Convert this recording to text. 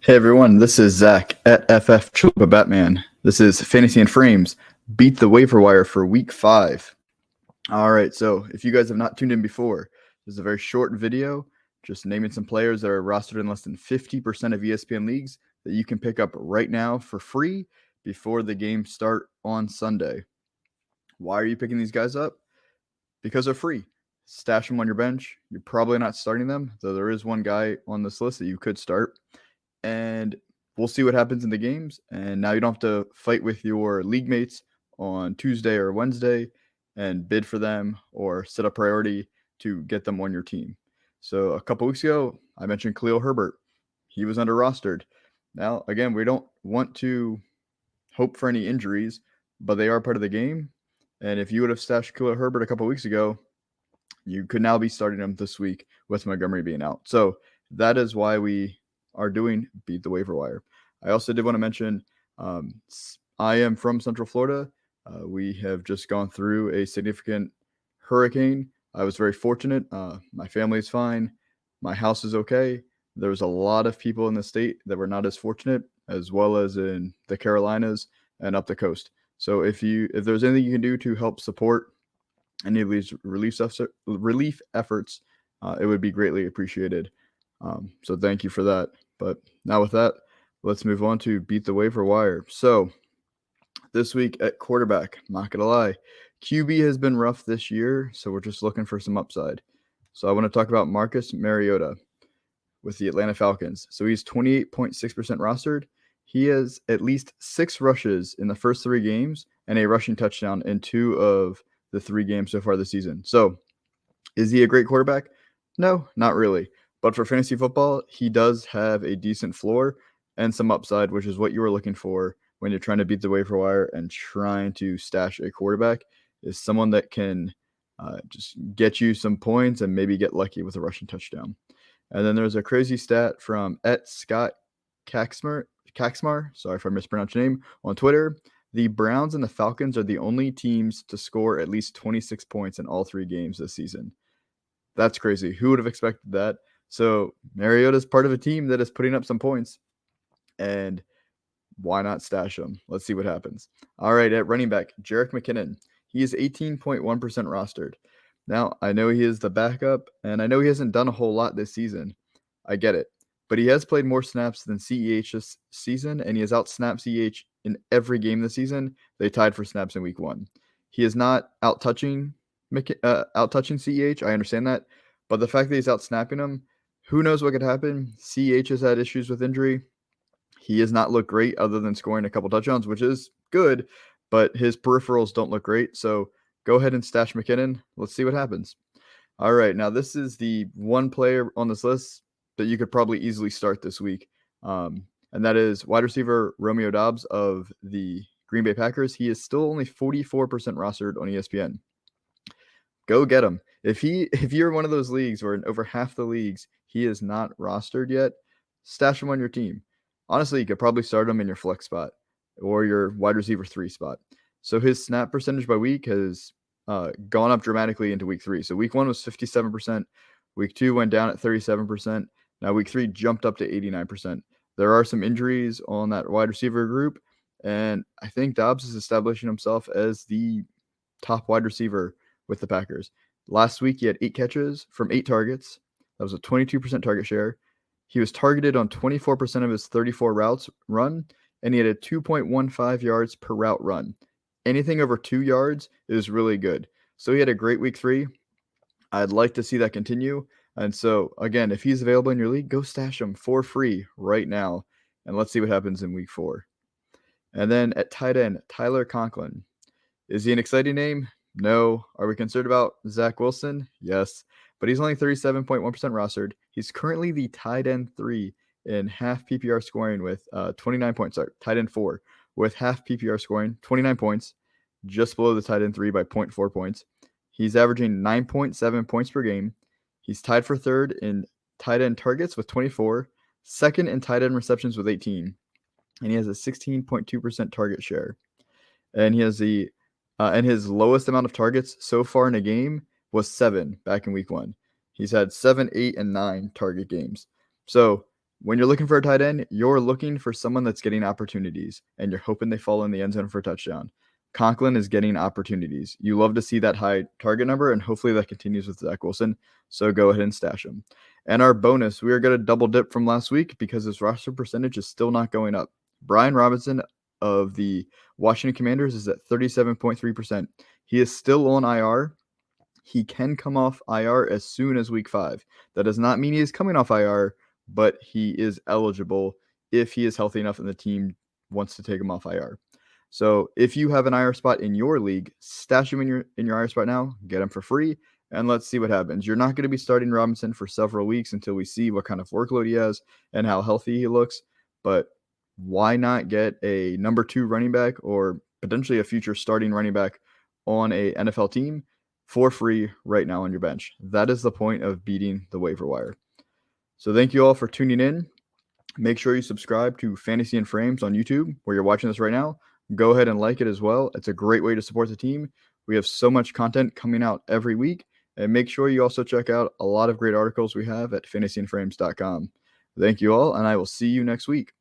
Hey everyone, this is Zach at FF Chupa Batman. This is Fantasy and Frames. Beat the waiver wire for week 5. All right, so if you guys have not tuned in before, this is a very short video, just naming some players that are rostered in less than 50% of ESPN leagues that you can pick up right now for free before the games start on Sunday. Why are you picking these guys up? Because they're free. Stash them on your bench. You're probably not starting them, though there is one guy on this list that you could start. And we'll see what happens in the games. And now you don't have to fight with your league mates on Tuesday or Wednesday and bid for them or set a priority to get them on your team. So a couple weeks ago, I mentioned Khalil Herbert. He was under rostered. Now, again, we don't want to hope for any injuries, but they are part of the game. And if you would have stashed Khalil Herbert a couple weeks ago, you could now be starting him this week with Montgomery being out. So that is why we are doing Beat the Waiver Wire. I also did want to mention I am from Central Florida. We have just gone through a significant hurricane. I was very fortunate. My family is fine. My house is okay. There was a lot of people in the state that were not as fortunate, as well as in the Carolinas and up the coast. So if there's anything you can do to help support any of these relief efforts, it would be greatly appreciated. So thank you for that. But now with that, let's move on to Beat the Waiver Wire. So this week at quarterback, not going to lie, QB has been rough this year, so we're just looking for some upside. So I want to talk about Marcus Mariota with the Atlanta Falcons. So he's 28.6% rostered. He has at least 6 rushes in the first 3 games and a rushing touchdown in 2 of the 3 games so far this season. So is he a great quarterback? No, not really. But for fantasy football, he does have a decent floor and some upside, which is what you were looking for when you're trying to beat the waiver wire and trying to stash a quarterback, is someone that can just get you some points and maybe get lucky with a rushing touchdown. And then there's a crazy stat from Scott Kaxmar, sorry if I mispronounced your name, on Twitter. The Browns and the Falcons are the only teams to score at least 26 points in all 3 games this season. That's crazy. Who would have expected that? So Mariota is part of a team that is putting up some points, and why not stash him? Let's see what happens. All right, at running back, Jerick McKinnon. He is 18.1% rostered. Now, I know he is the backup, and I know he hasn't done a whole lot this season. I get it. But he has played more snaps than CEH this season, and he has outsnapped CEH in every game this season. They tied for snaps in week 1. He is not out-touching CEH. I understand that. But the fact that he's outsnapping him, who knows what could happen? CEH has had issues with injury. He has not looked great other than scoring a couple touchdowns, which is good, but his peripherals don't look great. So go ahead and stash McKinnon. Let's see what happens. All right, now this is the one player on this list that you could probably easily start this week, and that is wide receiver Romeo Dobbs of the Green Bay Packers. He is still only 44% rostered on ESPN. Go get him. If you're one of those leagues where in over half the leagues he is not rostered yet, stash him on your team. Honestly, you could probably start him in your flex spot or your wide receiver 3 spot. So his snap percentage by week has gone up dramatically into week 3. So week 1 was 57%. Week 2 went down at 37%. Now week 3 jumped up to 89%. There are some injuries on that wide receiver group, and I think Dobbs is establishing himself as the top wide receiver with the Packers. Last week, he had 8 catches from 8 targets. That was a 22% target share. He was targeted on 24% of his 34 routes run, and he had a 2.15 yards per route run. Anything over 2 yards is really good. So he had a great week 3. I'd like to see that continue. And so, again, if he's available in your league, go stash him for free right now, and let's see what happens in week 4. And then at tight end, Tyler Conklin. Is he an exciting name? No. Are we concerned about Zach Wilson? Yes. But he's only 37.1% rostered. He's currently the tight end 3 in half PPR scoring with 29 points. Sorry, tight end 4 with half PPR scoring, 29 points, just below the tight end 3 by 0.4 points. He's averaging 9.7 points per game. He's tied for 3rd in tight end targets with 24, 2nd in tight end receptions with 18, and he has a 16.2% target share. And he has and his lowest amount of targets so far in a game was 7 back in week 1. He's had 7, 8, and 9 target games. So When you're looking for a tight end, you're looking for someone that's getting opportunities, and you're hoping they fall in the end zone for a touchdown. Conklin is getting opportunities. You love to see that high target number, and hopefully that continues with Zach Wilson, so go ahead and stash him. And our bonus, we are going to double dip from last week because his roster percentage is still not going up. Brian Robinson of the Washington Commanders is at 37.3%. He is still on IR. He can come off IR as soon as week 5. That does not mean he is coming off IR, but he is eligible if he is healthy enough and the team wants to take him off IR. So if you have an IR spot in your league, stash him in your IR spot now, get him for free, and let's see what happens. You're not going to be starting Robinson for several weeks until we see what kind of workload he has and how healthy he looks, but why not get a number 2 running back or potentially a future starting running back on a NFL team for free right now on your bench? That is the point of beating the waiver wire. So thank you all for tuning in. Make sure you subscribe to Fantasy and Frames on YouTube where you're watching this right now. Go ahead and like it as well. It's a great way to support the team. We have so much content coming out every week. And make sure you also check out a lot of great articles we have at fantasyandframes.com. Thank you all, and I will see you next week.